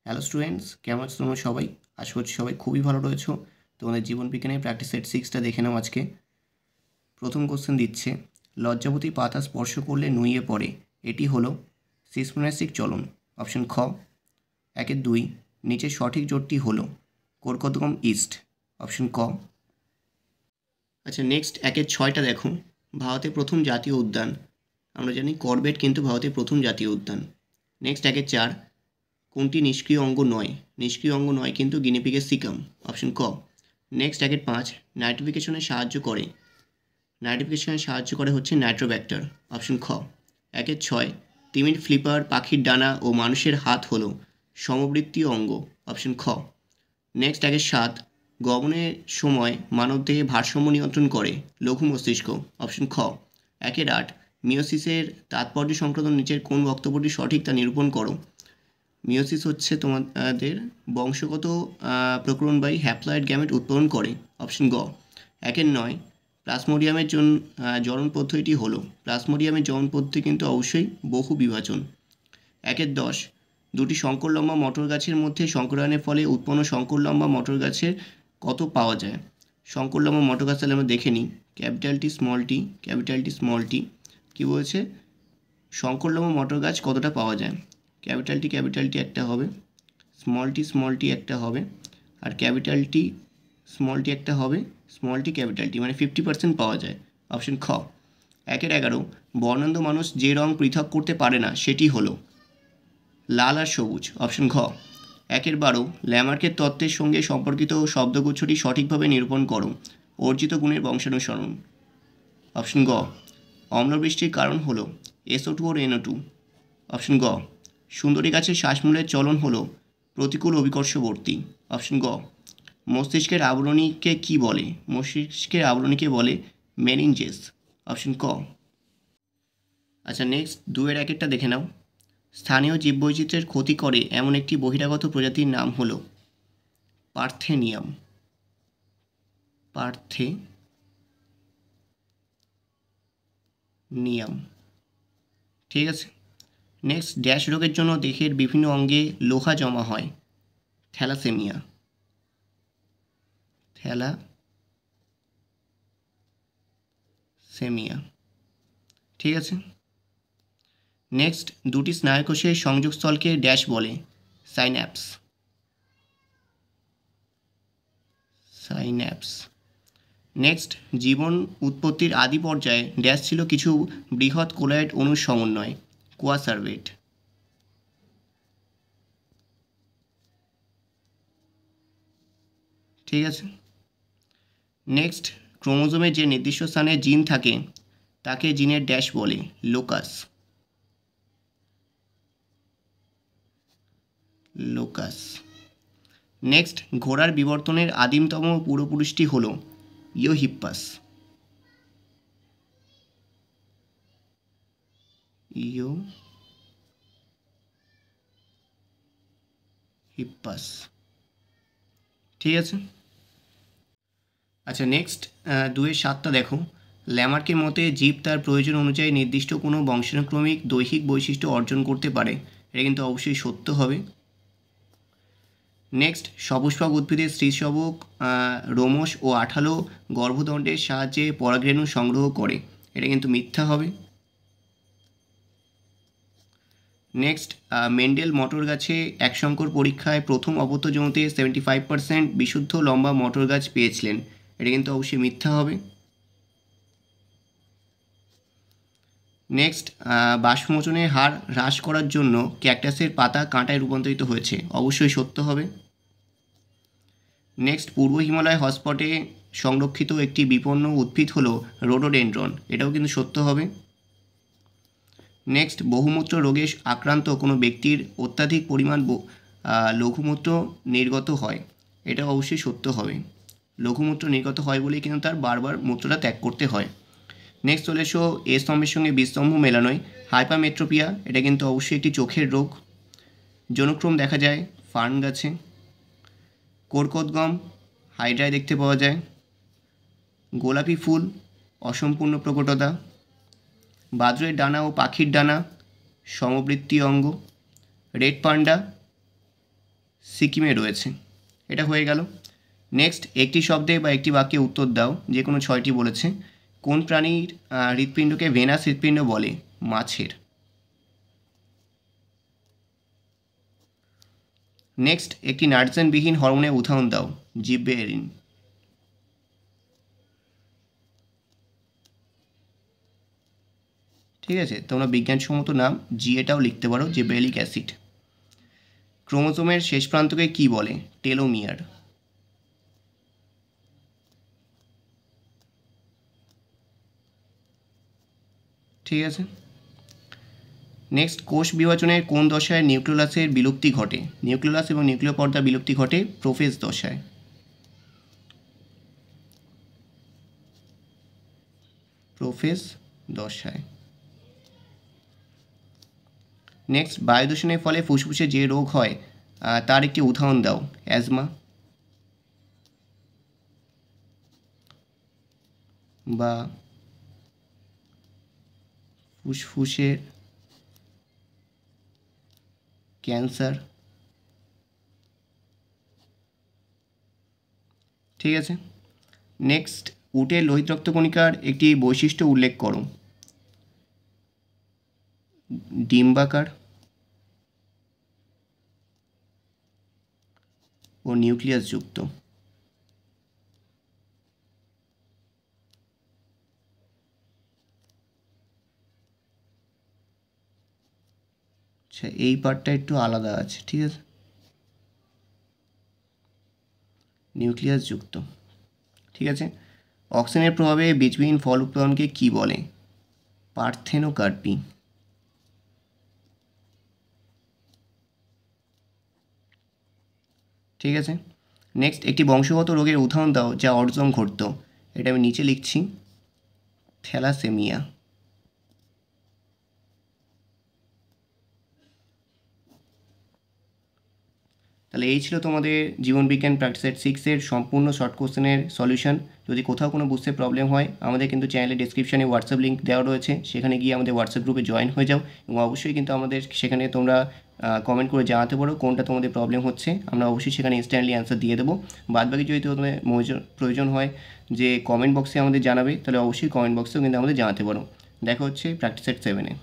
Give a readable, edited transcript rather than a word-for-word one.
Hello students, কেমন আছো তোমরা সবাই? আশা করছি সবাই খুবই ভালো রয়েছো। তোমাদের জীবন বিজ্ঞানের প্র্যাকটিস সেট 6টা দেখে নাও আজকে। প্রথম কোশ্চেন দিচ্ছে, লজ্জাবতী পাতা স্পর্শ করলে নুইয়ে পড়ে, এটি হলো সিসমোনাস্টিক চলন। অপশন খ। 1-2, নিচের সঠিক জোটটি হলো কর্কটগম ইস্ট। অপশন ক। আচ্ছা, নেক্সট 1-6টা দেখো। ভারতের প্রথম জাতীয় উদ্যান, আমরা জানি করবেট কিন্তু ভারতের প্রথম জাতীয় উদ্যান। নেক্সট 1-4, কোনটি নিষ্ক্রিয় অঙ্গ নয়? নিষ্ক্রিয় অঙ্গ নয় কিন্তু গিনিপিগের সিকাম। অপশন ক। নেক্সট 1-5, নাইট্রিফিকেশনে সাহায্য করে হচ্ছে নাইট্রোব্যাক্টার। অপশন খ। 1-6, তিমির ফ্লিপার, পাখির ডানা ও মানুষের হাত হলো সমবৃত্তীয় অঙ্গ। অপশন খ। নেক্সট 1-7, গমনের সময় মানবদেহে ভারসাম্য নিয়ন্ত্রণ করে লঘু মস্তিষ্ক। অপশন খ। 1-8, মিওসিসের তাৎপর্য সংক্রান্ত নিচের কোন বক্তব্যটি সঠিক তা নিরূপণ করো। মিওসিস হচ্ছে তোমাদের বংশগত প্রকরণবাহী হ্যাপ্লয়েড গ্যামেট উৎপাদন করে। অপশন গ। 1-9, প্লাজমোডিয়ামের জনন পদ্ধতিটি হলো, প্লাজমোডিয়ামের জনন পদ্ধতি কিন্তু অবশ্যই বহু বিভাজন। 1-10, দুটি শঙ্করলম্বা মটর গাছের মধ্যে শঙ্করায়নের ফলে উৎপন্ন শঙ্করলম্বা মটর গাছের কত পাওয়া যায়? শঙ্করলম্বা মটর গাছ তাহলে আমরা দেখে নিই। ক্যাপিটাল টি স্মল টি কী বলছে, শঙ্করলম্বা মটর গাছ কতটা পাওয়া যায়? ক্যাপিটাল টি একটা হবে, স্মল টি একটা হবে, আর ক্যাপিটাল টি স্মল টি একটা হবে, স্মল টি ক্যাপিটাল টি, মানে 50% পাওয়া যায়। অপশন খ। 1-11, বর্ণান্ধ মানুষ যে রং পৃথক করতে পারে না সেটি হলো লাল আর সবুজ। অপশন ঘ। 1-12, ল্যামার্কের তত্ত্বের সঙ্গে সম্পর্কিত শব্দগুচ্ছটি সঠিকভাবে নিরূপণ করো। অর্জিত গুণের বংশানুসরণ। অপশন গ। অম্লবৃষ্টির কারণ হলো SO2 ও NO2। অপশন গ। সুন্দরী গাছের শ্বাসমূলের চলন হলো প্রতিকূল অভিকর্ষবর্তী। অপশন গ। মস্তিষ্কের আবরণীকে কি বলে? মস্তিষ্কের আবরণীকে বলে মেনিনজেস। অপশন ক। আচ্ছা, নেক্সট 2-1 দেখে নাও। স্থানীয় জীববৈচিত্র্যের ক্ষতি করে এমন একটি বহিরাগত প্রজাতির নাম হলো পার্থেনিয়াম। ঠিক আছে। নেক্সট, ড্যাশ রোগের জন্য দেহের বিভিন্ন অঙ্গে লোহা জমা হয়? থ্যালাসেমিয়া। ঠিক আছে। নেক্সট, দুটি স্নায়ুকোষের সংযোগস্থলকে ড্যাশ বলে? সাইন্যাপস। নেক্সট, জীবন উৎপত্তির আদি পর্যায়ে ড্যাশ ছিল কিছু বৃহৎ কোলয়েড অণুর সমন্বয়? কোয়াসার্ভেট। ঠিক আছে। নেক্সট, ক্রোমোজোমের যে নির্দিষ্ট স্থানে জিন থাকে তাকে জিনের ড্যাশ বলে? লোকাস। নেক্সট, ঘোড়ার বিবর্তনের আদিমতম পূর্বপুরুষটি হলো ইওহিপ্পাস। ঠিক আছে। আচ্ছা, নেক্সট 2-7 দেখো। ল্যামার্কের মতে জীব তার প্রয়োজন অনুযায়ী নির্দিষ্ট কোনো বংশানুক্রমিক দৈহিক বৈশিষ্ট্য অর্জন করতে পারে, এটা কিন্তু অবশ্যই সত্য হবে। নেক্সট, সপুষ্পক উদ্ভিদের স্ত্রীসবক রোমশ ও আঠালো গর্ভদণ্ডের সাহায্যে পরাগরেণু সংগ্রহ করে, এটা কিন্তু মিথ্যা হবে। নেক্সট, মেন্ডেল মটর গাছে একশঙ্কর পরীক্ষায় প্রথম অপত্য জমতে 75% বিশুদ্ধ লম্বা মটর গাছ পেয়েছিলেন, এটা কিন্তু অবশ্যই মিথ্যা হবে। নেক্সট, বাষ্পমোচনের হার হ্রাস করার জন্য ক্যাকটাসের পাতা কাঁটায় রূপান্তরিত হয়েছে, অবশ্যই সত্য হবে। নেক্সট, পূর্ব হিমালয় হটস্পটে সংরক্ষিত একটি বিপন্ন উদ্ভিদ হলো রোডোডেনড্রন, এটাও কিন্তু সত্য হবে। নেক্সট, বহুমূত্র রোগে আক্রান্ত কোনো ব্যক্তির অত্যাধিক পরিমাণ লঘুমূত্র নির্গত হয়, এটা অবশ্যই সত্য হবে। লঘুমূত্র নির্গত হয় বলেই কিন্তু তার বারবার মূত্রটা ত্যাগ করতে হয়। নেক্সট চলে এসো এ স্তম্ভের সঙ্গে বি স্তম্ভ মেলানোয়। হাইপারমেট্রোপিয়া, এটা কিন্তু অবশ্যই একটি চোখের রোগ। যৌনক্রম দেখা যায় ফার্ন গাছে। কর্কটগম হাইড্রায় দেখতে পাওয়া যায়। গোলাপি ফুল অসম্পূর্ণ প্রকটতা। বাদুড়ের ডানা ও পাখির ডানা সমবৃত্তীয় অঙ্গ। রেড পান্ডা সিকিমে রয়েছে। এটা হয়ে গেল। নেক্সট, একটি শব্দে বা একটি বাক্যে উত্তর দাও, যে কোনো 6টি বলেছে। কোন প্রাণীর হৃৎপিণ্ডকে ভেনাস হৃৎপিণ্ড বলে? মাছের। নেক্সট, একটি নাইট্রোজেনবিহীন হরমোনের উদাহরণ দাও। জিবরেলিন। ঠিক আছে, তোমরা বিজ্ঞানসম্মত নাম জিএটাও লিখতে পারো, জিবরেলিক অ্যাসিড। ক্রোমোজোমের শেষ প্রান্তকে কি বলে? টেলোমিয়ার। ঠিক আছে। নেক্সট, কোষ বিভাজনের কোন দশায় নিউক্লিয়াসের বিলুপ্তি ঘটে? নিউক্লিয়াস এবং নিউক্লিয় পর্দা বিলুপ্তি ঘটে প্রোফেজ দশায়। প্রোফেজ দশায়। নেক্সট, বায়ু দূষণের ফলে ফুসফুসে যে রোগ হয় তার একটি উদাহরণ দাও। অ্যাজমা বা ফুসফুসের ক্যান্সার। ঠিক আছে। নেক্সট, উটের লোহিত রক্তকণিকার একটি বৈশিষ্ট্য উল্লেখ করো। ডিম্বাকার ও নিউক্লিয়াস যুক্ত। আচ্ছা, এই পার্টটা একটু আলাদা আছে। ঠিক আছে, নিউক্লিয়াস যুক্ত। ঠিক আছে। অক্সিজেনের প্রভাবে বীজবিহীন ফল উৎপাদনকে কি বলে? পার্থেনোকার্পি। ঠিক আছে। নেক্সট, একটি বংশগত রোগের উদাহরণ দাও যা অর্জন ঘটত। এটা আমি নিচে লিখছি, থ্যালাসেমিয়া। তাহলে এই ছিল তোমাদের জীবনবিজ্ঞান প্র্যাকটিস সেট 6-এর সম্পূর্ণ শর্ট কোশ্চেনের সলিউশন। যদি কোথাও কোনো বুঝতে প্রবলেম হয়, আমাদের কিন্তু চ্যানেলের ডিসক্রিপশানে হোয়াটসঅ্যাপ লিঙ্ক দেওয়া রয়েছে, সেখানে গিয়ে আমাদের হোয়াটসঅ্যাপ গ্রুপে জয়েন হয়ে যাও। এবং অবশ্যই কিন্তু আমাদের সেখানে তোমরা কমেন্ট করে জানাতে পারো কোনটা তোমাদের প্রবলেম হচ্ছে, আমরা অবশ্যই সেখানে ইনস্ট্যান্টলি অ্যান্সার দিয়ে দেবো। বাদবাকি যদি তোমাদের প্রয়োজন হয় যে কমেন্ট বক্সে আমাদের জানাবে, তাহলে অবশ্যই কমেন্ট বক্সেও কিন্তু আমাদের জানাতে পারো। দেখা হচ্ছে প্র্যাকটিস সেট 7-এ।